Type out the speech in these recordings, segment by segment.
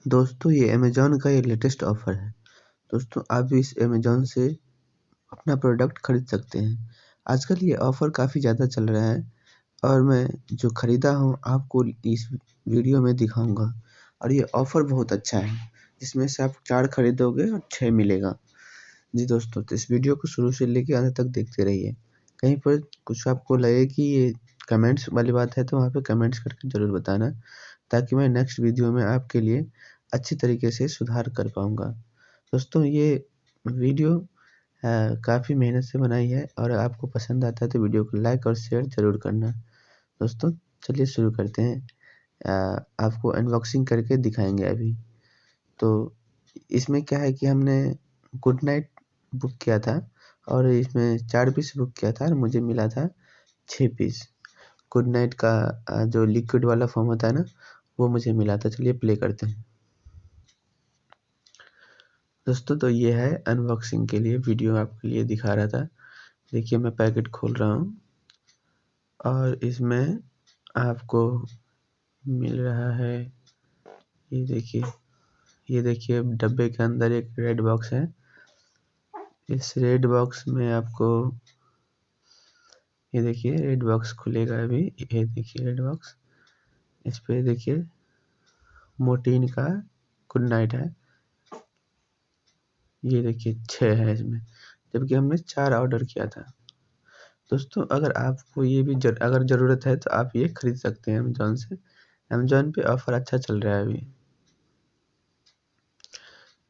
दोस्तों ये अमेज़न का ये लेटेस्ट ऑफ़र है। दोस्तों आप भी इस अमेज़न से अपना प्रोडक्ट खरीद सकते हैं। आजकल ये ऑफ़र काफ़ी ज़्यादा चल रहा है और मैं जो खरीदा हूँ आपको इस वीडियो में दिखाऊँगा और ये ऑफ़र बहुत अच्छा है। इसमें से आप 4 खरीदोगे और 6 मिलेगा। जी दोस्तों, तो इस वीडियो को शुरू से लेके अंत तक देखते रहिए। कहीं पर कुछ आपको लगे कि ये कमेंट्स वाली बात है तो वहाँ पे कमेंट्स करके ज़रूर बताना, ताकि मैं नेक्स्ट वीडियो में आपके लिए अच्छी तरीके से सुधार कर पाऊँगा। दोस्तों ये वीडियो काफ़ी मेहनत से बनाई है और आपको पसंद आता है तो वीडियो को लाइक और शेयर ज़रूर करना। दोस्तों चलिए शुरू करते हैं। आपको अनबॉक्सिंग करके दिखाएँगे अभी। तो इसमें क्या है कि हमने गुड नाइट बुक किया था और इसमें 4 पीस बुक किया था और मुझे मिला था 6 पीस। गुड नाइट का जो लिक्विड वाला फ़ॉर्म होता है ना, वो मुझे मिला था। चलिए प्ले करते हैं। दोस्तों तो ये है अनबॉक्सिंग के लिए वीडियो आपके लिए दिखा रहा था। देखिए मैं पैकेट खोल रहा हूँ और इसमें आपको मिल रहा है, ये देखिए डब्बे के अंदर एक रेड बॉक्स है। इस रेड बॉक्स में आपको ये देखिए रेड बॉक्स खुलेगा अभी। ये देखिए रेड बॉक्स, इस पे देखिए मोर्टीन का गुड नाइट है। ये देखिए 6 है इसमें, जबकि हमने 4 ऑर्डर किया था। दोस्तों अगर आपको ये भी अगर ज़रूरत है तो आप ये खरीद सकते हैं अमेज़न से। अमेज़न पे ऑफ़र अच्छा चल रहा है अभी।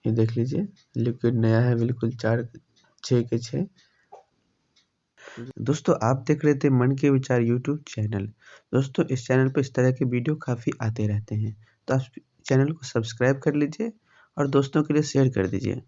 ये देख लीजिए लिक्विड नया है बिल्कुल 6 के 6। दोस्तों आप देख रहे थे मन के विचार यूट्यूब चैनल। दोस्तों इस चैनल पे इस तरह के वीडियो काफ़ी आते रहते हैं, तो आप चैनल को सब्सक्राइब कर लीजिए और दोस्तों के लिए शेयर कर दीजिए।